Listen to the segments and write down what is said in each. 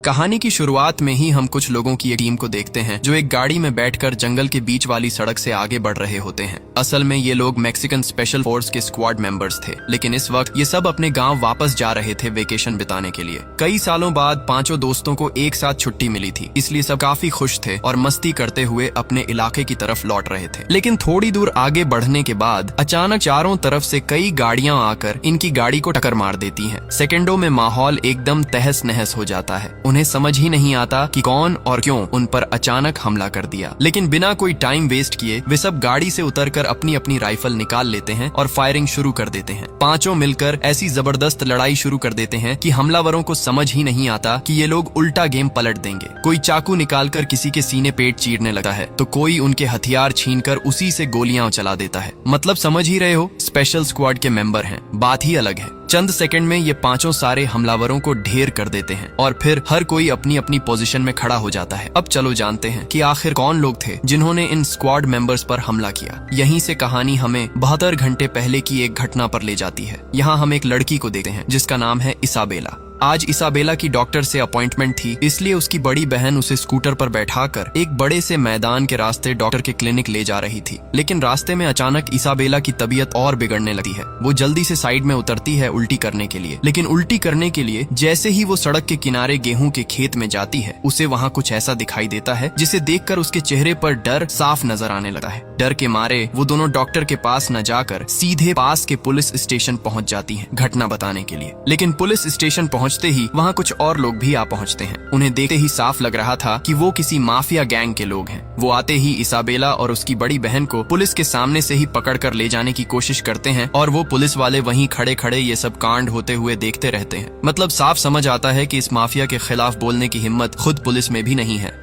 कहानी की शुरुआत में ही हम कुछ लोगों की एक टीम को देखते हैं जो एक गाड़ी में बैठकर जंगल के बीच वाली सड़क से आगे बढ़ रहे होते हैं। असल में ये लोग मैक्सिकन स्पेशल फोर्स के स्क्वाड मेंबर्स थे, लेकिन इस वक्त ये सब अपने गांव वापस जा रहे थे वेकेशन बिताने के लिए। कई सालों बाद पांचों दोस्तों को एक साथ छुट्टी मिली थी, इसलिए सब काफी खुश थे और मस्ती करते हुए अपने इलाके की तरफ लौट रहे थे। लेकिन थोड़ी दूर आगे बढ़ने के बाद अचानक चारों तरफ से कई गाड़ियां आकर इनकी गाड़ी को टक्कर मार देती हैं। सेकेंडों में माहौल एकदम तहस नहस हो जाता है। उन्हें समझ ही नहीं आता कि कौन और क्यों उन पर अचानक हमला कर दिया। लेकिन बिना कोई टाइम वेस्ट किए वे सब गाड़ी से उतरकर अपनी अपनी राइफल निकाल लेते हैं और फायरिंग शुरू कर देते हैं। पांचों मिलकर ऐसी जबरदस्त लड़ाई शुरू कर देते हैं कि हमलावरों को समझ ही नहीं आता कि ये लोग उल्टा गेम पलट देंगे। कोई चाकू निकालकर किसी के सीने पेट चीरने लगता है तो कोई उनके हथियार छीनकर उसी से गोलियां चला देता है। मतलब समझ ही रहे हो, स्पेशल स्क्वाड के मेंबर हैं, बात ही अलग है। चंद सेकंड में ये पांचों सारे हमलावरों को ढेर कर देते हैं और फिर हर कोई अपनी अपनी पोजीशन में खड़ा हो जाता है। अब चलो जानते हैं कि आखिर कौन लोग थे जिन्होंने इन स्क्वाड मेंबर्स पर हमला किया। यहीं से कहानी हमें 72 घंटे पहले की एक घटना पर ले जाती है। यहाँ हम एक लड़की को देखते हैं जिसका नाम है इसाबेला। आज इसाबेला की डॉक्टर से अपॉइंटमेंट थी, इसलिए उसकी बड़ी बहन उसे स्कूटर पर बैठाकर एक बड़े से मैदान के रास्ते डॉक्टर के क्लिनिक ले जा रही थी। लेकिन रास्ते में अचानक इसाबेला की तबीयत और बिगड़ने लगती है। वो जल्दी से साइड में उतरती है उल्टी करने के लिए, लेकिन उल्टी करने के लिए जैसे ही वो सड़क के किनारे गेहूं के खेत में जाती है, उसे वहाँ कुछ ऐसा दिखाई देता है जिसे देखकर उसके चेहरे पर डर साफ नजर आने लगा है। डर के मारे वो दोनों डॉक्टर के पास न जाकर सीधे पास के पुलिस स्टेशन पहुँच जाती है घटना बताने के लिए। लेकिन पुलिस स्टेशन पहुँचते ही वहाँ कुछ और लोग भी आ पहुँचते हैं। उन्हें देखते ही साफ लग रहा था कि वो किसी माफिया गैंग के लोग हैं। वो आते ही इसाबेला और उसकी बड़ी बहन को पुलिस के सामने से ही पकड़कर ले जाने की कोशिश करते हैं और वो पुलिस वाले वहीं खड़े खड़े ये सब कांड होते हुए देखते रहते हैं। मतलब साफ समझ आता है कि इस माफिया के खिलाफ बोलने की हिम्मत खुद पुलिस में भी नहीं है।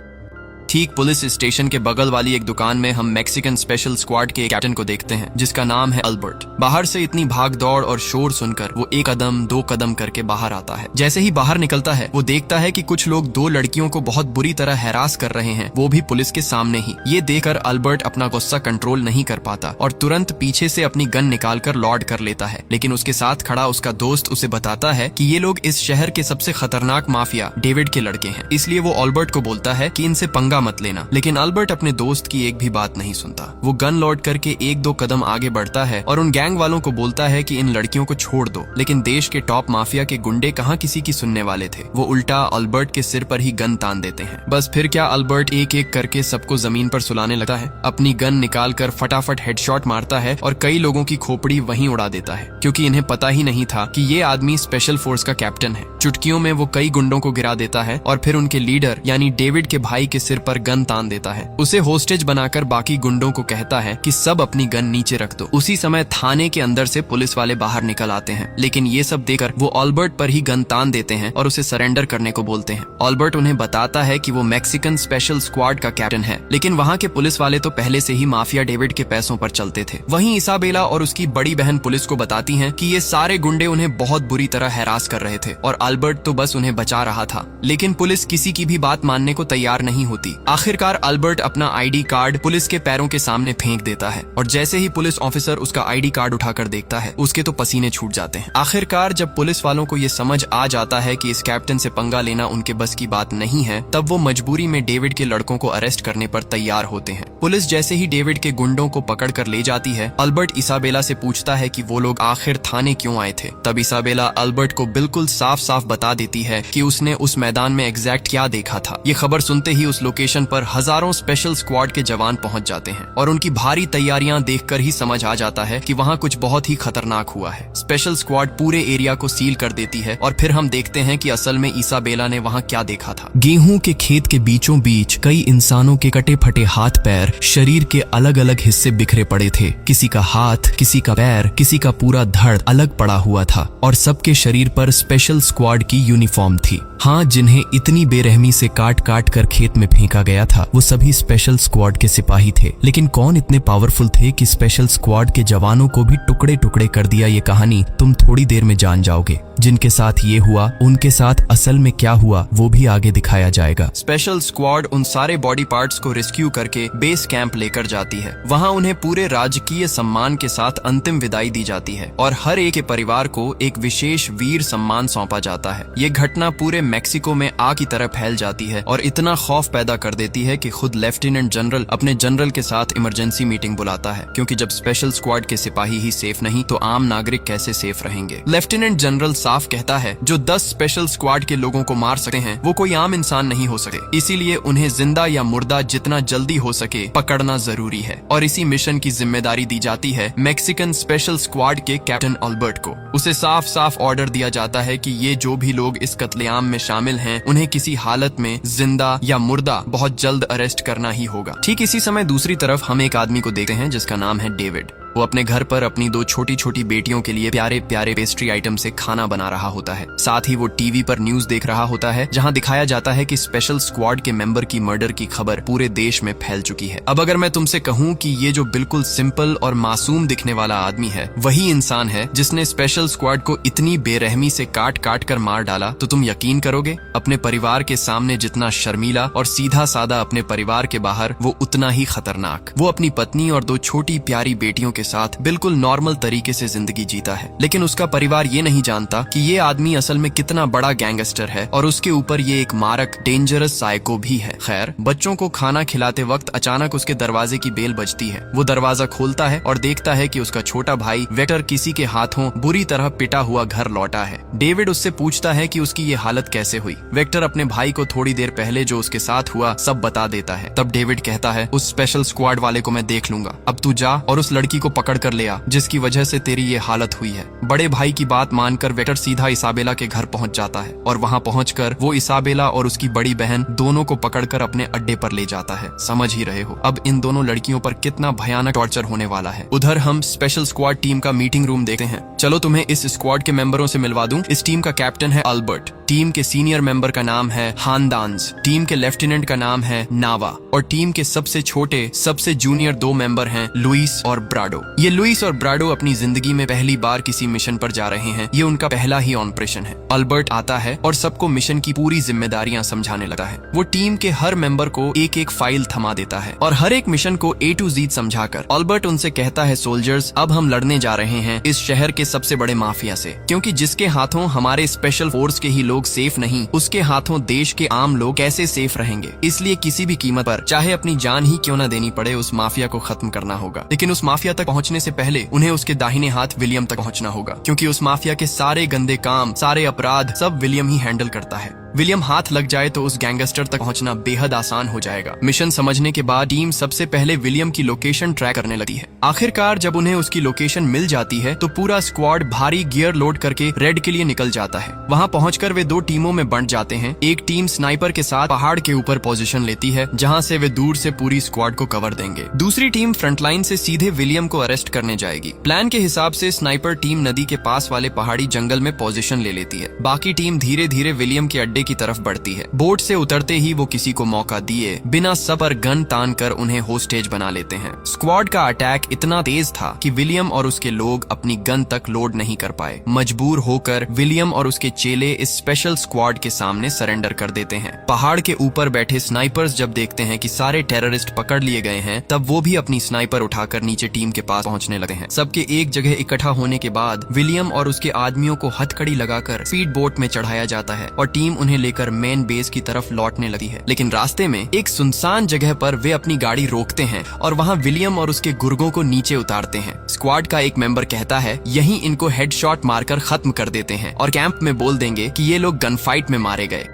ठीक पुलिस स्टेशन के बगल वाली एक दुकान में हम मैक्सिकन स्पेशल स्क्वाड के कैप्टन को देखते हैं जिसका नाम है अल्बर्ट। बाहर से इतनी भाग दौड़ और शोर सुनकर वो एक कदम दो कदम करके बाहर आता है। जैसे ही बाहर निकलता है वो देखता है कि कुछ लोग दो लड़कियों को बहुत बुरी तरह हैरास कर रहे हैं, वो भी पुलिस के सामने ही। ये देखकर अल्बर्ट अपना गुस्सा कंट्रोल नहीं कर पाता और तुरंत पीछे से अपनी गन निकाल कर लॉड कर लेता है। लेकिन उसके साथ खड़ा उसका दोस्त उसे बताता है कि ये लोग इस शहर के सबसे खतरनाक माफिया डेविड के लड़के हैं, इसलिए वो अल्बर्ट को बोलता है कि इनसे पंगा मत लेना। लेकिन अल्बर्ट अपने दोस्त की एक भी बात नहीं सुनता। वो गन लोड करके एक दो कदम आगे बढ़ता है और उन गैंग वालों को बोलता है कि इन लड़कियों को छोड़ दो। लेकिन देश के टॉप माफिया के गुंडे कहाँ किसी की सुनने वाले थे। वो उल्टा अल्बर्ट के सिर पर ही गन तान देते हैं। बस फिर क्या, अल्बर्ट एक एक करके सबको जमीन पर सुलाने लगता है, अपनी गन निकाल कर फटाफट हेडशॉट मारता है और कई लोगों की खोपड़ी वहीं उड़ा देता है, क्योंकि इन्हें पता ही नहीं था कि ये आदमी स्पेशल फोर्स का कैप्टन है। चुटकियों में वो कई गुंडों को गिरा देता है और फिर उनके लीडर यानी डेविड के भाई के सिर पर गन तान देता है। उसे होस्टेज बनाकर बाकी गुंडों को कहता है कि सब अपनी गन नीचे रख दो। उसी समय थाने के अंदर से पुलिस वाले बाहर निकल आते हैं, लेकिन ये सब देखकर वो अल्बर्ट पर ही गन तान देते हैं और उसे सरेंडर करने को बोलते हैं। अल्बर्ट उन्हें बताता है कि वो मैक्सिकन स्पेशल स्क्वाड का कैप्टन है, लेकिन वहाँ के पुलिस वाले तो पहले से ही माफिया डेविड के पैसों पर चलते थे। वहीं इसाबेला और उसकी बड़ी बहन पुलिस को बताती हैं कि ये सारे गुंडे उन्हें बहुत बुरी तरह हैरास कर रहे थे और अल्बर्ट तो बस उन्हें बचा रहा था। लेकिन पुलिस किसी की भी बात मानने को तैयार नहीं होती। आखिरकार अल्बर्ट अपना आईडी कार्ड पुलिस के पैरों के सामने फेंक देता है और जैसे ही पुलिस ऑफिसर उसका आईडी कार्ड उठाकर देखता है, उसके तो पसीने छूट जाते हैं। आखिरकार जब पुलिस वालों को ये समझ आ जाता है कि इस कैप्टन से पंगा लेना उनके बस की बात नहीं है, तब वो मजबूरी में डेविड के लड़कों को अरेस्ट करने पर तैयार होते हैं। पुलिस जैसे ही डेविड के गुंडों को पकड़ कर ले जाती है, अल्बर्ट इसाबेला से पूछता है कि वो लोग आखिर थाने क्यों आए थे। तब इसाबेला अल्बर्ट को बिल्कुल साफ साफ बता देती है कि उसने उस मैदान में एग्जैक्ट क्या देखा था। ये खबर सुनते ही उस लोकेशन पर हजारों स्पेशल स्क्वाड के जवान पहुंच जाते हैं और उनकी भारी तैयारियां देखकर ही समझ आ जाता है कि वहां कुछ बहुत ही खतरनाक हुआ है। स्पेशल स्क्वाड पूरे एरिया को सील कर देती है और फिर हम देखते हैं कि असल में इसाबेला ने वहां क्या देखा था। गेहूं के खेत के बीचों बीच कई इंसानों के कटे फटे हाथ पैर, शरीर के अलग अलग हिस्से बिखरे पड़े थे। किसी का हाथ, किसी का पैर, किसी का पूरा धड़ अलग पड़ा हुआ था और सबके शरीर पर स्पेशल स्क्वाड की यूनिफॉर्म थी। हाँ, जिन्हें इतनी बेरहमी से काट काट कर खेत में फेंका फेंका गया था वो सभी स्पेशल स्क्वाड के सिपाही थे। लेकिन कौन इतने पावरफुल थे कि स्पेशल स्क्वाड के जवानों को भी टुकड़े टुकड़े कर दिया? ये कहानी तुम थोड़ी देर में जान जाओगे। जिनके साथ ये हुआ उनके साथ असल में क्या हुआ वो भी आगे दिखाया जाएगा। स्पेशल स्क्वाड उन सारे बॉडी पार्ट्स को रेस्क्यू करके बेस कैंप लेकर जाती है। वहाँ उन्हें पूरे राजकीय सम्मान के साथ अंतिम विदाई दी जाती है और हर एक के परिवार को एक विशेष वीर सम्मान सौंपा जाता है। ये घटना पूरे मेक्सिको में आग की तरह फैल जाती है और इतना खौफ पैदा कर देती है कि खुद लेफ्टिनेंट जनरल अपने जनरल के साथ इमरजेंसी मीटिंग बुलाता है, क्योंकि जब स्पेशल स्क्वाड के सिपाही ही सेफ नहीं तो आम नागरिक कैसे सेफ रहेंगे। लेफ्टिनेंट जनरल साफ कहता है जो 10 स्पेशल स्क्वाड के लोगों को मार सकते हैं वो कोई आम इंसान नहीं हो सकते, इसीलिए उन्हें जिंदा या मुर्दा जितना जल्दी हो सके पकड़ना जरूरी है। और इसी मिशन की जिम्मेदारी दी जाती है मैक्सिकन स्पेशल स्क्वाड के कैप्टन अल्बर्ट को। उसे साफ साफ ऑर्डर दिया जाता है कि ये जो भी लोग इस कत्लेआम में शामिल हैं उन्हें किसी हालत में जिंदा या मुर्दा बहुत जल्द अरेस्ट करना ही होगा। ठीक इसी समय दूसरी तरफ हम एक आदमी को देखते हैं जिसका नाम है डेविड। वो अपने घर पर अपनी 2 छोटी छोटी बेटियों के लिए प्यारे प्यारे पेस्ट्री आइटम से खाना बना रहा होता है। साथ ही वो टीवी पर न्यूज देख रहा होता है जहां दिखाया जाता है कि स्पेशल स्क्वाड के मेंबर की मर्डर की खबर पूरे देश में फैल चुकी है। अब अगर मैं तुमसे कहूं कि ये जो बिल्कुल सिंपल और मासूम दिखने वाला आदमी है वही इंसान है जिसने स्पेशल स्क्वाड को इतनी बेरहमी से काट काट कर मार डाला, तो तुम यकीन करोगे? अपने परिवार के सामने जितना शर्मीला और सीधा सादा अपने परिवार के बाहर वो उतना ही खतरनाक। वो अपनी पत्नी और 2 छोटी प्यारी बेटियों के साथ बिल्कुल नॉर्मल तरीके से जिंदगी जीता है, लेकिन उसका परिवार ये नहीं जानता कि ये आदमी असल में कितना बड़ा गैंगस्टर है और उसके ऊपर ये एक मारक डेंजरस साइको भी है। खैर, बच्चों को खाना खिलाते वक्त अचानक उसके दरवाजे की बेल बजती है। वो दरवाजा खोलता है और देखता है कि उसका छोटा भाई वेक्टर किसी के हाथों बुरी तरह पिटा हुआ घर लौटा है। डेविड उससे पूछता है कि उसकी ये हालत कैसे हुई। वेक्टर अपने भाई को थोड़ी देर पहले जो उसके साथ हुआ सब बता देता है। तब डेविड कहता है उस स्पेशल स्क्वाड वाले को मैं देख लूंगा, अब तू जा और उस लड़की को पकड़ कर ले आ जिसकी वजह से तेरी ये हालत हुई है। बड़े भाई की बात मानकर वेक्टर सीधा इसाबेला के घर पहुंच जाता है और वहां पहुंचकर वो इसाबेला और उसकी बड़ी बहन दोनों को पकड़कर अपने अड्डे पर ले जाता है। समझ ही रहे हो अब इन दोनों लड़कियों पर कितना भयानक टॉर्चर होने वाला है। उधर हम स्पेशल स्क्वाड टीम का मीटिंग रूम देखते हैं। चलो तुम्हें इस स्क्वाड के मेंबरों से मिलवा दूं। इस टीम का कैप्टन है अल्बर्ट, टीम के सीनियर मेंबर का नाम है हानदान्स, टीम के लेफ्टिनेंट का नाम है नावा और टीम के सबसे छोटे सबसे जूनियर 2 मेंबर हैं लुइस और ब्राडो। ये लुइस और ब्राडो अपनी जिंदगी में पहली बार किसी मिशन पर जा रहे हैं। ये उनका पहला ही ऑपरेशन है। अल्बर्ट आता है और सबको मिशन की पूरी जिम्मेदारियां समझाने लगता है। वो टीम के हर मेंबर को एक एक फाइल थमा देता है और हर एक मिशन को A to Z समझाकर अल्बर्ट उनसे कहता है सोल्जर्स, अब हम लड़ने जा रहे हैं इस शहर के सबसे बड़े माफिया से, क्योंकि जिसके हाथों हमारे स्पेशल फोर्स के ही लोग सेफ नहीं, उसके हाथों देश के आम लोग कैसे सेफ रहेंगे। इसलिए किसी भी कीमत पर, चाहे अपनी जान ही क्यों न देनी पड़े, उस माफिया को खत्म करना होगा। लेकिन उस माफिया तक पहुंचने से पहले उन्हें उसके दाहिने हाथ विलियम तक पहुंचना होगा, क्योंकि उस माफिया के सारे गंदे काम, सारे अपराध सब विलियम ही हैंडल करता है। विलियम हाथ लग जाए तो उस गैंगस्टर तक पहुंचना बेहद आसान हो जाएगा। मिशन समझने के बाद टीम सबसे पहले विलियम की लोकेशन ट्रैक करने लगती है। आखिरकार जब उन्हें उसकी लोकेशन मिल जाती है तो पूरा स्क्वाड भारी गियर लोड करके रेड के लिए निकल जाता है। वहां पहुंचकर वे 2 टीमों में बंट जाते हैं। एक टीम स्नाइपर के साथ पहाड़ के ऊपर पोजीशन लेती है जहां से वे दूर से पूरी स्क्वाड को कवर देंगे। दूसरी टीम फ्रंटलाइन से सीधे विलियम को अरेस्ट करने जाएगी। प्लान के हिसाब से स्नाइपर टीम नदी के पास वाले पहाड़ी जंगल में पोजीशन ले लेती है। बाकी टीम धीरे धीरे विलियम के अड्डे की तरफ बढ़ती है। बोट से उतरते ही वो किसी को मौका दिए बिना सबर गन तान कर उन्हें होस्टेज बना लेते हैं। स्क्वाड का अटैक इतना तेज था कि विलियम और उसके लोग अपनी गन तक लोड नहीं कर पाए। मजबूर होकर विलियम और उसके चेले इस स्पेशल स्क्वाड के सामने सरेंडर कर देते हैं। पहाड़ के ऊपर बैठे स्नाइपर्स जब देखते हैं कि सारे टेररिस्ट पकड़ लिए गए हैं, तब वो भी अपनी स्नाइपर उठाकर नीचे टीम के पास पहुंचने लगते हैं। सबके एक जगह इकट्ठा होने के बाद विलियम और उसके आदमियों को हथकड़ी लगाकर स्पीड बोट में चढ़ाया जाता है और टीम उन्हें लेकर मेन बेस की तरफ लौटने लगी है। लेकिन रास्ते में एक सुनसान जगह पर वे अपनी गाड़ी रोकते हैं और वहां विलियम और उसके गुर्गों को नीचे उतारते हैं। स्क्वाड का एक मेंबर कहता है यहीं इनको हेडशॉट मारकर खत्म कर देते हैं और कैंप में बोल देंगे कि ये लोग गन फाइट में मारे गए।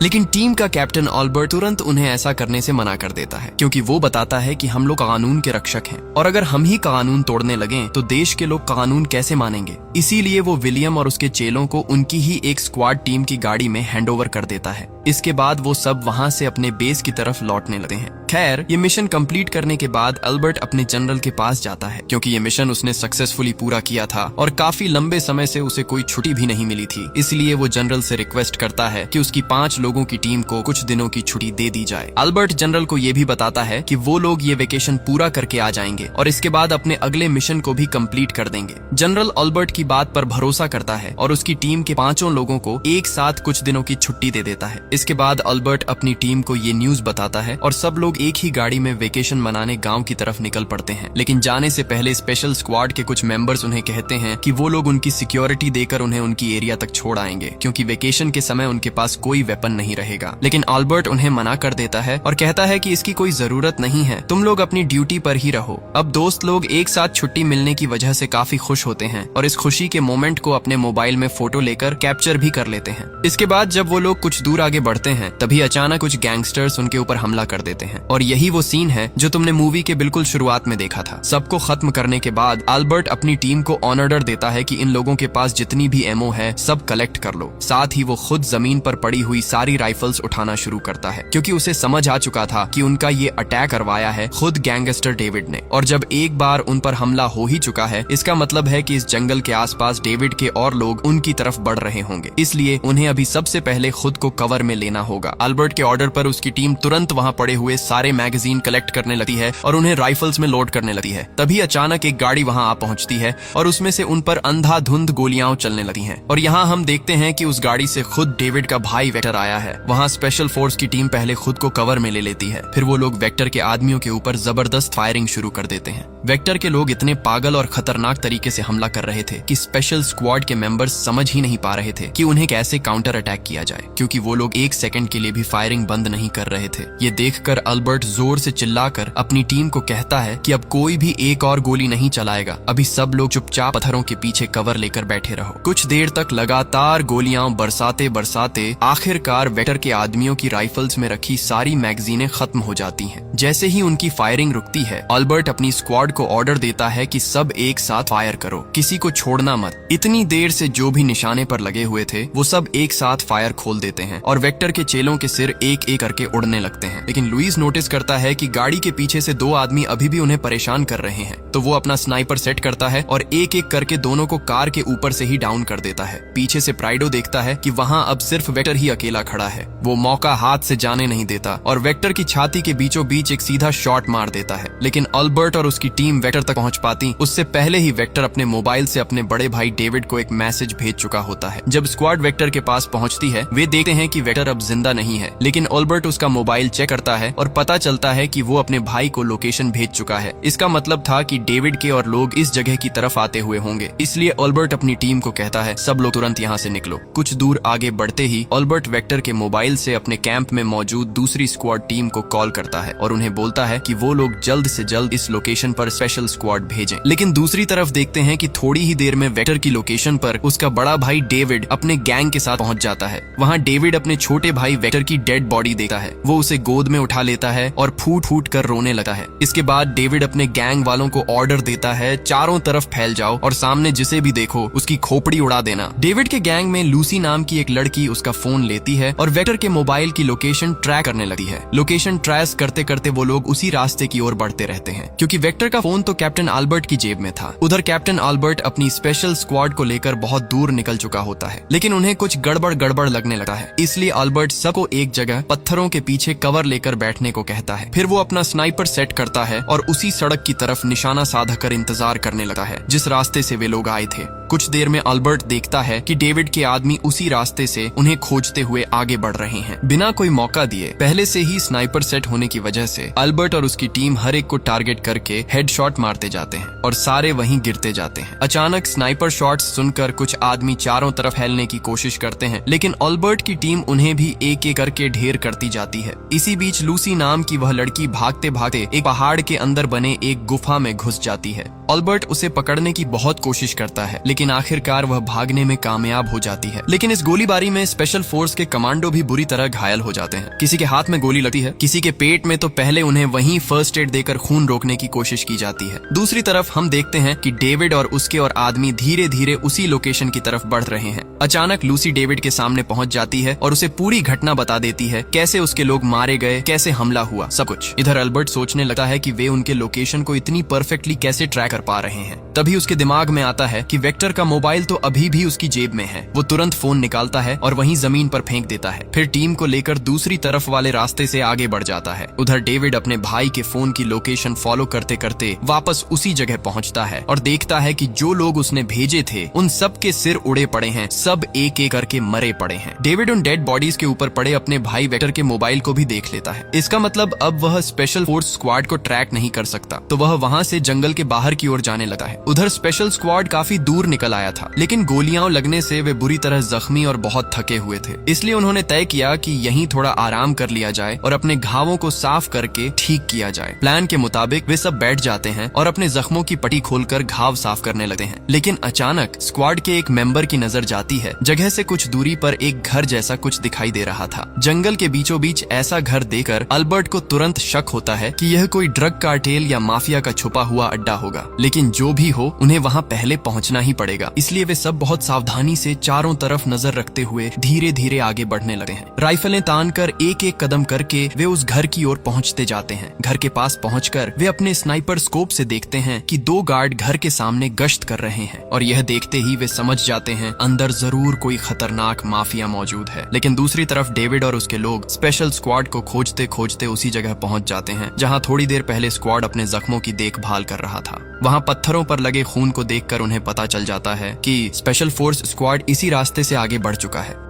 लेकिन टीम का कैप्टन अल्बर्ट तुरंत उन्हें ऐसा करने से मना कर देता है, क्योंकि वो बताता है कि हम लोग कानून के रक्षक हैं और अगर हम ही कानून तोड़ने लगें तो देश के लोग कानून कैसे मानेंगे। इसीलिए वो विलियम और उसके चेलों को उनकी ही एक स्क्वाड टीम की गाड़ी में हैंडओवर कर देता है। इसके बाद वो सब वहां से अपने बेस की तरफ लौटने लगते हैं। खैर, ये मिशन कंप्लीट करने के बाद अल्बर्ट अपने जनरल के पास जाता है, क्योंकि ये मिशन उसने सक्सेसफुली पूरा किया था और काफी लंबे समय से उसे कोई छुट्टी भी नहीं मिली थी। इसलिए वो जनरल से रिक्वेस्ट करता है कि उसकी 5 लोगों की टीम को कुछ दिनों की छुट्टी दे दी जाए। अल्बर्ट जनरल को ये भी बताता है कि वो लोग ये वेकेशन पूरा करके आ जाएंगे और इसके बाद अपने अगले मिशन को भी कंप्लीट कर देंगे। जनरल अल्बर्ट की बात पर भरोसा करता है और उसकी टीम के 5 लोगों को एक साथ कुछ दिनों की छुट्टी दे देता है। इसके बाद अल्बर्ट अपनी टीम को ये न्यूज बताता है और सब लोग एक ही गाड़ी में वेकेशन मनाने गांव की तरफ निकल पड़ते हैं। लेकिन जाने से पहले स्पेशल स्क्वाड के कुछ मेंबर्स उन्हें कहते हैं कि वो लोग उनकी सिक्योरिटी देकर उन्हें उनकी एरिया तक छोड़ आएंगे, क्योंकि वेकेशन के समय उनके पास कोई वेपन नहीं रहेगा। लेकिन अल्बर्ट उन्हें मना कर देता है और कहता है कि इसकी कोई जरूरत नहीं है, तुम लोग अपनी ड्यूटी पर ही रहो। अब दोस्त लोग एक साथ छुट्टी मिलने की वजह से काफी खुश होते हैं और इस खुशी के मोमेंट को अपने मोबाइल में फोटो लेकर कैप्चर भी कर लेते हैं। इसके बाद जब वो लोग कुछ दूर आगे बढ़ते हैं, तभी अचानक कुछ गैंगस्टर्स उनके ऊपर हमला कर देते हैं और यही वो सीन है जो तुमने मूवी के बिल्कुल शुरुआत में देखा था। सबको खत्म करने के बाद अल्बर्ट अपनी टीम को ऑर्डर देता है कि इन लोगों के पास जितनी भी एमओ है सब कलेक्ट कर लो। साथ ही वो खुद जमीन पर पड़ी हुई सारी राइफल्स उठाना शुरू करता है, क्योंकि उसे समझ आ चुका था कि उनका ये अटैक करवाया है खुद गैंगस्टर डेविड ने। और जब एक बार उन पर हमला हो ही चुका है, इसका मतलब है कि इस जंगल के आसपास डेविड के और लोग उनकी तरफ बढ़ रहे होंगे, इसलिए उन्हें अभी सबसे पहले खुद को कवर में लेना होगा। अल्बर्ट के ऑर्डर पर उसकी टीम तुरंत वहां पड़े हुए सारे मैगजीन कलेक्ट करने लगती है और उन्हें राइफल्स में लोड करने लगती है। तभी अचानक एक गाड़ी वहां आ पहुंचती है और उसमें से उन पर अंधाधुंध गोलियां चलने लगती हैं। और यहाँ हम देखते हैं कि उस गाड़ी से खुद डेविड का भाई वेक्टर आया है। वहाँ स्पेशल फोर्स की टीम पहले खुद को कवर में ले लेती है, फिर वो लोग वेक्टर के आदमियों के ऊपर जबरदस्त फायरिंग शुरू कर देते हैं। वेक्टर के लोग इतने पागल और खतरनाक तरीके से हमला कर रहे थे कि स्पेशल स्क्वाड के मेंबर्स समझ ही नहीं पा रहे थे कि उन्हें कैसे काउंटर अटैक किया जाए, क्योंकि वो लोग एक सेकंड के लिए भी फायरिंग बंद नहीं कर रहे थे। ये देखकर अल्बर्ट जोर से चिल्लाकर अपनी टीम को कहता है कि अब कोई भी एक और गोली नहीं चलाएगा, अभी सब लोग चुपचाप पत्थरों के पीछे कवर लेकर बैठे रहो। कुछ देर तक लगातार गोलियां बरसाते बरसाते आखिरकार वेक्टर के आदमियों की राइफल्स में रखी सारी मैगजीनें खत्म हो जाती हैं। जैसे ही उनकी फायरिंग रुकती है, अल्बर्ट अपनी स्क्वाड को ऑर्डर देता है कि सब एक साथ फायर करो, किसी को छोड़ना मत। इतनी देर से जो भी निशाने पर लगे हुए थे वो सब एक साथ फायर खोल देते हैं और वेक्टर के चेलों के सिर एक एक करके उड़ने लगते हैं। लेकिन लुइस नोटिस करता है कि गाड़ी के पीछे से 2 आदमी अभी भी उन्हें परेशान कर रहे हैं, तो वो अपना स्नाइपर सेट करता है और एक एक करके दोनों को कार के ऊपर से ही डाउन कर देता है। पीछे से प्राइडो देखता है कि वहाँ अब सिर्फ वेक्टर ही अकेला खड़ा है। वो मौका हाथ से जाने नहीं देता और वेक्टर की छाती के बीचों बीच एक सीधा शॉट मार देता है। लेकिन अल्बर्ट और उसकी टीम वेक्टर तक पहुंच पाती उससे पहले ही वेक्टर अपने मोबाइल से अपने बड़े भाई डेविड को एक मैसेज भेज चुका होता है। जब स्क्वाड वेक्टर के पास पहुंचती है, वे देखते हैं कि वेक्टर अब जिंदा नहीं है, लेकिन अल्बर्ट उसका मोबाइल चेक करता है और पता चलता है कि वो अपने भाई को लोकेशन भेज चुका है। इसका मतलब था कि डेविड के और लोग इस जगह की तरफ आते हुए होंगे, इसलिए अल्बर्ट अपनी टीम को कहता है सब लोग तुरंत यहाँ से निकलो। कुछ दूर आगे बढ़ते ही अल्बर्ट वेक्टर के मोबाइल से अपने कैंप में मौजूद दूसरी स्क्वाड टीम को कॉल करता है और उन्हें बोलता है कि वो लोग जल्द से जल्द इस लोकेशन पर स्पेशल स्क्वाड भेजें। लेकिन दूसरी तरफ देखते हैं कि थोड़ी ही देर में वेक्टर की लोकेशन पर उसका बड़ा भाई डेविड अपने गैंग के साथ पहुंच जाता है। वहाँ डेविड अपने छोटे भाई वेक्टर की डेड बॉडी देखता है। वो उसे गोद में उठा लेता है और फूट फूट कर रोने लगता है। इसके बाद डेविड अपने गैंग वालों को ऑर्डर देता है चारों तरफ फैल जाओ और सामने जिसे भी देखो उसकी खोपड़ी उड़ा देना। डेविड के गैंग में लूसी नाम की एक लड़की उसका फोन लेती है और वेक्टर के मोबाइल की लोकेशन ट्रैक करने लगती है। लोकेशन ट्रेस करते करते वो लोग उसी रास्ते की ओर बढ़ते रहते हैं, क्योंकि वेक्टर का फोन तो कैप्टन अल्बर्ट की जेब में था। उधर कैप्टन अल्बर्ट अपनी स्पेशल स्क्वाड को लेकर बहुत दूर निकल चुका होता है, लेकिन उन्हें कुछ गड़बड़ लगने लगा है, इसलिए अल्बर्ट सबको एक जगह पत्थरों के पीछे कवर लेकर बैठने को कहता है। फिर वो अपना स्नाइपर सेट करता है और उसी सड़क की तरफ निशाना साधा कर इंतजार करने लगा है जिस रास्ते से वे लोग आए थे। कुछ देर में अल्बर्ट देखता है कि डेविड के आदमी उसी रास्ते से उन्हें खोजते हुए आगे बढ़ रहे हैं बिना कोई मौका दिए। पहले से ही स्नाइपर सेट होने की वजह से अल्बर्ट और उसकी टीम हर एक को टारगेट करके हेडशॉट मारते जाते हैं और सारे वहीं गिरते जाते हैं। अचानक स्नाइपर शॉट्स सुनकर कुछ आदमी चारों तरफ फैलने की कोशिश करते हैं, लेकिन अल्बर्ट की टीम उन्हें भी एक एक करके ढेर करती जाती है। इसी बीच लूसी नाम की वह लड़की भागते भागते एक पहाड़ के अंदर बने एक गुफा में घुस जाती है। अल्बर्ट उसे पकड़ने की बहुत कोशिश करता है, लेकिन आखिरकार वह भागने में कामयाब हो जाती है। लेकिन इस गोलीबारी में स्पेशल फोर्स के कमांडो भी बुरी तरह घायल हो जाते हैं। किसी के हाथ में गोली लगती है, किसी के पेट में, तो पहले उन्हें वहीं फर्स्ट एड देकर खून रोकने की कोशिश की जाती है। दूसरी तरफ हम देखते हैं कि डेविड और उसके और आदमी धीरे धीरे उसी लोकेशन की तरफ बढ़ रहे हैं। अचानक लूसी डेविड के सामने पहुंच जाती है और उसे पूरी घटना बता देती है, कैसे उसके लोग मारे गए, कैसे हमला हमला हुआ, सब कुछ। इधर अल्बर्ट सोचने लगता है कि वे उनके लोकेशन को इतनी परफेक्टली कैसे ट्रैक कर पा रहे हैं। तभी उसके दिमाग में आता है कि वेक्टर का मोबाइल तो अभी भी उसकी जेब में है। वो तुरंत फोन निकालता है और वहीं जमीन पर फेंक देता है। फिर टीम को लेकर दूसरी तरफ वाले रास्ते से आगे बढ़ जाता है। उधर डेविड अपने भाई के फोन की लोकेशन फॉलो करते करते वापस उसी जगह पहुंचता है और देखता है कि जो लोग उसने भेजे थे उन सब के सिर उड़े पड़े हैं, सब एक एक करके मरे पड़े हैं। डेविड उन डेड बॉडीज के ऊपर पड़े अपने भाई वेक्टर के मोबाइल को भी देख लेता है। इसका मतलब अब वह स्पेशल फोर्स स्क्वाड को ट्रैक नहीं कर सकता, तो वह वहां से जंगल के बाहर की ओर जाने लगा है। उधर स्पेशल स्क्वाड काफी दूर निकल आया था, लेकिन गोलियां लगने से वे बुरी तरह जख्मी और बहुत थके हुए थे। इसलिए उन्होंने तय किया कि यहीं थोड़ा आराम कर लिया जाए और अपने घावों को साफ करके ठीक किया जाए। प्लान के मुताबिक वे सब बैठ जाते हैं और अपने जख्मों की पट्टी खोलकर घाव साफ करने लगते हैं। लेकिन अचानक स्क्वाड के एक मेंबर की नजर जाती है। जगह से कुछ दूरी पर एक घर जैसा कुछ दिखाई दे रहा था। जंगल के बीचों बीच ऐसा घर देखकर अल्बर्ट को तुरंत शक होता है कि यह कोई ड्रग कार्टेल या माफिया का छुपा हुआ अड्डा होगा। लेकिन जो भी हो, उन्हें वहां पहले पहुंचना ही पड़ेगा। इसलिए वे सब बहुत सावधानी से चारों तरफ नजर रखते हुए धीरे धीरे आगे बढ़ने लगे हैं। राइफलें तानकर एक एक कदम करके वे उस घर की ओर पहुंचते जाते हैं। घर के पास पहुंचकर वे अपने स्नाइपर स्कोप से देखते हैं कि 2 गार्ड घर के सामने गश्त कर रहे हैं और यह देखते ही वे समझ जाते हैं अंदर जरूर कोई खतरनाक माफिया मौजूद है। लेकिन दूसरी तरफ डेविड और उसके लोग स्पेशल स्क्वाड को खोजते खोजते उसी जगह पहुंच जाते हैं जहां थोड़ी देर पहले स्क्वाड अपने जख्मों की देखभाल कर रहा था। वहां पत्थरों पर लगे खून को देखकर उन्हें पता चल जाता है कि स्पेशल फोर्स स्क्वाड इसी रास्ते से आगे बढ़ चुका है।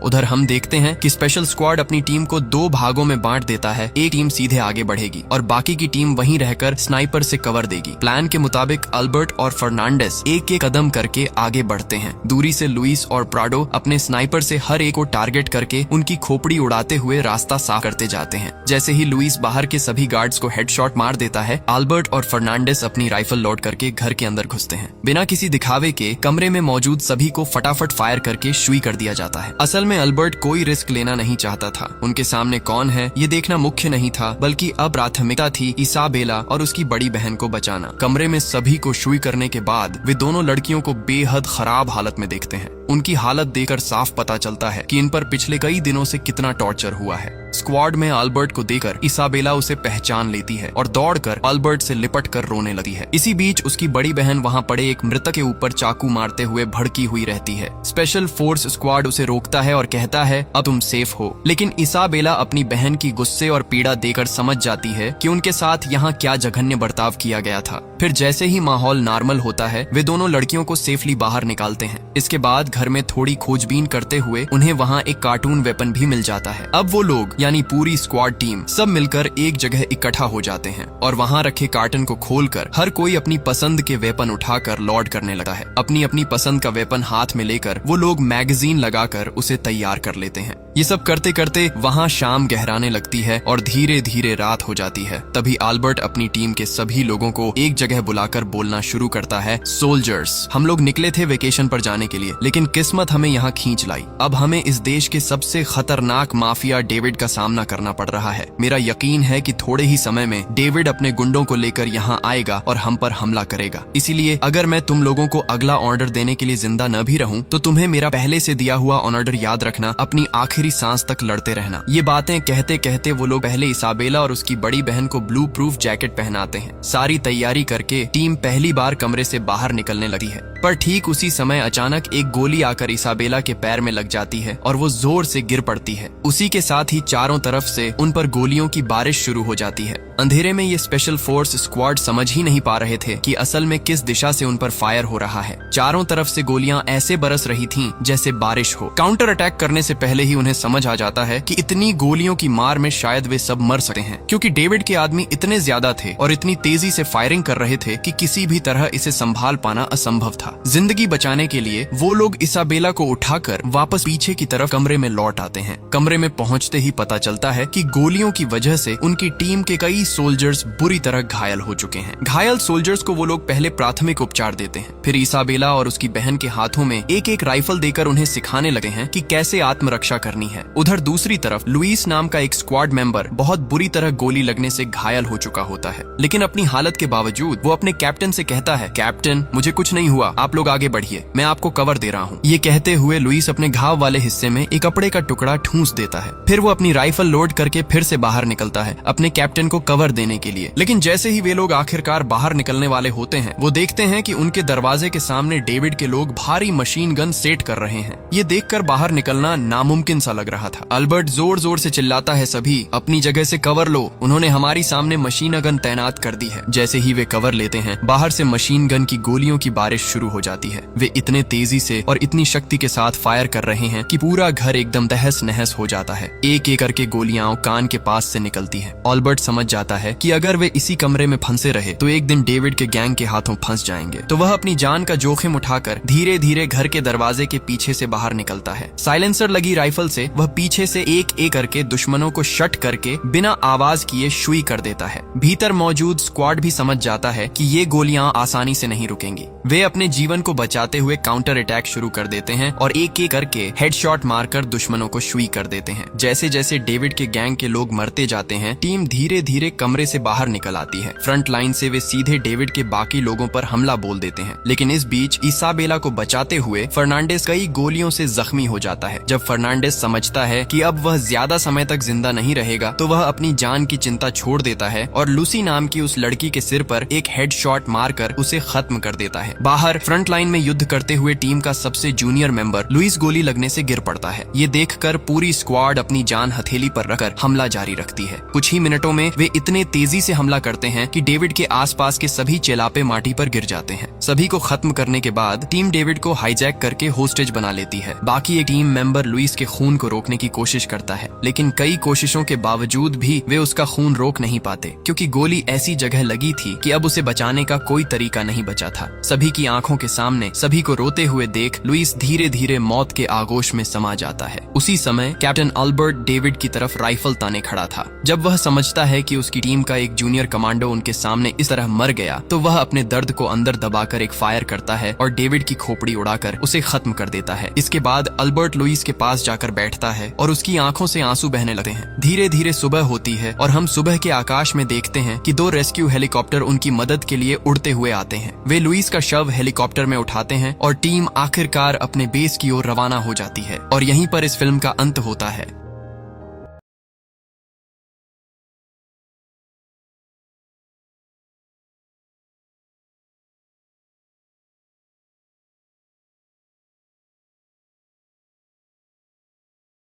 उधर हम देखते हैं कि स्पेशल स्क्वाड अपनी टीम को 2 भागों में बांट देता है। एक टीम सीधे आगे बढ़ेगी और बाकी की टीम वहीं रहकर स्नाइपर से कवर देगी। प्लान के मुताबिक अल्बर्ट और फर्नांडिस एक एक कदम करके आगे बढ़ते हैं। दूरी से लुइस और प्राडो अपने स्नाइपर से हर एक को टारगेट करके उनकी खोपड़ी उड़ाते हुए रास्ता साफ करते जाते हैं। जैसे ही लुइस बाहर के सभी गार्ड्स को हेडशॉट मार देता है, अल्बर्ट और फर्नांडिस अपनी राइफल लोड करके घर के अंदर घुसते हैं। बिना किसी दिखावे के कमरे में मौजूद सभी को फटाफट फायर करके शुई कर दिया जाता है। असल में अल्बर्ट कोई रिस्क लेना नहीं चाहता था। उनके सामने कौन है ये देखना मुख्य नहीं था, बल्कि अब प्राथमिकता थी इसाबेला और उसकी बड़ी बहन को बचाना। कमरे में सभी को शुई करने के बाद वे दोनों लड़कियों को बेहद खराब हालत में देखते हैं। उनकी हालत देखकर साफ पता चलता है कि इन पर पिछले कई दिनों से कितना टॉर्चर हुआ है। स्क्वाड में अल्बर्ट को देखकर इसाबेला उसे पहचान लेती है और दौड़कर अल्बर्ट से लिपट कर रोने लगती है। इसी बीच उसकी बड़ी बहन वहां पड़े एक मृतक के ऊपर चाकू मारते हुए भड़की हुई रहती है। स्पेशल फोर्स स्क्वाड उसे रोकता है और कहता है अब तुम सेफ हो। लेकिन इसाबेला अपनी बहन की गुस्से और पीड़ा देकर समझ जाती है कि उनके साथ यहाँ क्या जघन्य बर्ताव किया गया था। फिर जैसे ही माहौल नॉर्मल होता है, वे दोनों लड़कियों को सेफली बाहर निकालते हैं। इसके बाद घर में थोड़ी खोजबीन करते हुए उन्हें वहाँ एक कार्टून वेपन भी मिल जाता है। अब वो लोग यानी पूरी स्क्वाड टीम सब मिलकर एक जगह इकट्ठा हो जाते हैं और वहाँ रखे कार्टन को खोलकर हर कोई अपनी पसंद के वेपन उठाकर लोड करने लगा है। अपनी अपनी पसंद का वेपन हाथ में लेकर वो लोग मैगजीन लगाकर उसे तैयार कर लेते हैं। ये सब करते करते वहाँ शाम गहराने लगती है और धीरे धीरे रात हो जाती है। तभी अल्बर्ट अपनी टीम के सभी लोगों को एक जगह बुलाकर बोलना शुरू करता है, सोल्जर्स, हम लोग निकले थे वेकेशन पर जाने के लिए, लेकिन किस्मत हमें यहाँ खींच लाई। अब हमें इस देश के सबसे खतरनाक माफिया डेविड का सामना करना पड़ रहा है। मेरा यकीन है कि थोड़े ही समय में डेविड अपने गुंडों को लेकर यहाँ आएगा और हम पर हमला करेगा। इसीलिए अगर मैं तुम लोगों को अगला ऑर्डर देने के लिए जिंदा न भी रहूं, तो तुम्हें मेरा पहले से दिया हुआ ऑर्डर याद रखना, अपनी आखिरी सांस तक लड़ते रहना। ये बातें कहते कहते वो लोग पहले इसाबेला और उसकी बड़ी बहन को ब्लू प्रूफ जैकेट पहनाते हैं। सारी तैयारी करके टीम पहली बार कमरे से बाहर निकलने लगी है। पर ठीक उसी समय अचानक एक गोली आकर इसाबेला के पैर में लग जाती है और वो जोर से गिर पड़ती है। उसी के साथ ही चारों तरफ से उन पर गोलियों की बारिश शुरू हो जाती है। अंधेरे में ये स्पेशल फोर्स स्क्वाड समझ ही नहीं पा रहे थे कि असल में किस दिशा से उन पर फायर हो रहा है। चारों तरफ से गोलियां ऐसे बरस रही थीं जैसे बारिश हो। काउंटर अटैक करने से पहले ही उन्हें समझ आ जाता है कि इतनी गोलियों की मार में शायद वे सब मर सकते हैं, क्योंकि डेविड के आदमी इतने ज्यादा थे और इतनी तेजी से फायरिंग कर रहे थे कि किसी भी तरह इसे संभाल पाना असंभव था। जिंदगी बचाने के लिए वो लोग इसाबेला को उठाकर वापस पीछे की तरफ कमरे में लौट आते हैं। कमरे में पहुंचते ही पता चलता है कि गोलियों की वजह से उनकी टीम के कई सोल्जर्स बुरी तरह घायल हो चुके हैं। घायल सोल्जर्स को वो लोग पहले प्राथमिक उपचार देते हैं। फिर इसाबेला और उसकी बहन के हाथों में एक एक राइफल देकर उन्हें सिखाने लगे हैं कि कैसे आत्मरक्षा करनी जख्मी है। उधर दूसरी तरफ लुइस नाम का एक स्क्वाड मेंबर बहुत बुरी तरह गोली लगने से घायल हो चुका होता है, लेकिन अपनी हालत के बावजूद वो अपने कैप्टन से कहता है, कैप्टन मुझे कुछ नहीं हुआ, आप लोग आगे बढ़िए, मैं आपको कवर दे रहा हूँ। ये कहते हुए लुइस अपने घाव वाले हिस्से में एक कपड़े का टुकड़ा ठूंस देता है। फिर वो अपनी राइफल लोड करके फिर से बाहर निकलता है अपने कैप्टन को कवर देने के लिए। लेकिन जैसे ही वे लोग आखिरकार बाहर निकलने वाले होते हैं, वो देखते हैं कि उनके दरवाजे के सामने डेविड के लोग भारी मशीन गन सेट कर रहे हैं। ये देखकर बाहर निकलना नामुमकिन सा लग रहा था। अल्बर्ट जोर जोर से चिल्लाता है, सभी अपनी जगह से कवर लो, उन्होंने हमारी सामने मशीन गन तैनात कर दी है। जैसे ही वे कवर लेते हैं, बाहर से मशीन गन की गोलियों की बारिश शुरू हो जाती है। वे इतने तेजी से और इतनी शक्ति के साथ फायर कर रहे हैं कि पूरा घर एकदम तहस नहस हो जाता है। एक एक करके गोलियां कान के पास से निकलती हैं। अल्बर्ट समझ जाता है कि अगर वे इसी कमरे में फंसे रहे तो एक दिन डेविड के गैंग के हाथों फंस जाएंगे। तो वह अपनी जान का जोखिम उठाकर धीरे धीरे घर के दरवाजे के पीछे से बाहर निकलता है। साइलेंसर लगी राइफल से वह पीछे से एक एक करके दुश्मनों को शट करके बिना आवाज किए शुई कर देता है। भीतर मौजूद स्क्वाड भी समझ जाता है कि ये गोलियां आसानी से नहीं रुकेंगी। वे अपने जीवन को बचाते हुए काउंटर अटैक शुरू कर देते हैं और एक एक करके हेडशॉट मारकर दुश्मनों को शुई कर देते हैं। जैसे जैसे डेविड के गैंग के लोग मरते जाते हैं, टीम धीरे धीरे कमरे से बाहर निकल आती है। फ्रंट लाइन से वे सीधे डेविड के बाकी लोगों पर हमला बोल देते हैं। लेकिन इस बीच इसाबेला को बचाते हुए फर्नांडिस कई गोलियों से जख्मी हो जाता है। जब फर्नांडिस समझता है कि अब वह ज्यादा समय तक जिंदा नहीं रहेगा, तो वह अपनी जान की चिंता छोड़ देता है और लूसी नाम की उस लड़की के सिर पर एक हेडशॉट मारकर उसे खत्म कर देता है। बाहर फ्रंट लाइन में युद्ध करते हुए टीम का सबसे जूनियर मेंबर लुइस गोली लगने से गिर पड़ता है। ये देखकर पूरी स्क्वाड अपनी जान हथेली पर रखकर हमला जारी रखती है। कुछ ही मिनटों में वे इतने तेजी से हमला करते हैं कि डेविड के आसपास के सभी चेलापे माटी पर गिर जाते हैं। सभी को खत्म करने के बाद टीम डेविड को हाईजैक करके होस्टेज बना लेती है। बाकी एक टीम मेंबर लुइस के खून को रोकने की कोशिश करता है, लेकिन कई कोशिशों के बावजूद भी वे उसका खून रोक नहीं पाते, क्योंकि गोली ऐसी जगह लगी थी कि अब उसे बचाने का कोई तरीका नहीं बचा था। सभी की आंखों के सामने सभी को रोते हुए देख लुइस धीरे धीरे मौत के आगोश में समा जाता है। उसी समय कैप्टन अल्बर्ट डेविड की तरफ राइफल ताने खड़ा था। जब वह समझता है कि उसकी टीम का एक जूनियर कमांडो उनके सामने इस तरह मर गया, तो वह अपने दर्द को अंदर दबाकर एक फायर करता है और डेविड की खोपड़ी उड़ाकर उसे खत्म कर देता है। इसके बाद अल्बर्ट लुइस के पास जाकर बैठता है और उसकी आंखों से आंसू बहने लगते हैं। धीरे धीरे सुबह होती है और हम सुबह के आकाश में देखते हैं कि 2 रेस्क्यू हेलीकॉप्टर उनकी मदद के लिए उड़ते हुए आते हैं। वे लुइस का शव हेलीकॉप्टर में उठाते हैं और टीम आखिरकार अपने बेस की ओर रवाना हो जाती है। और यहीं पर इस फिल्म का अंत होता है।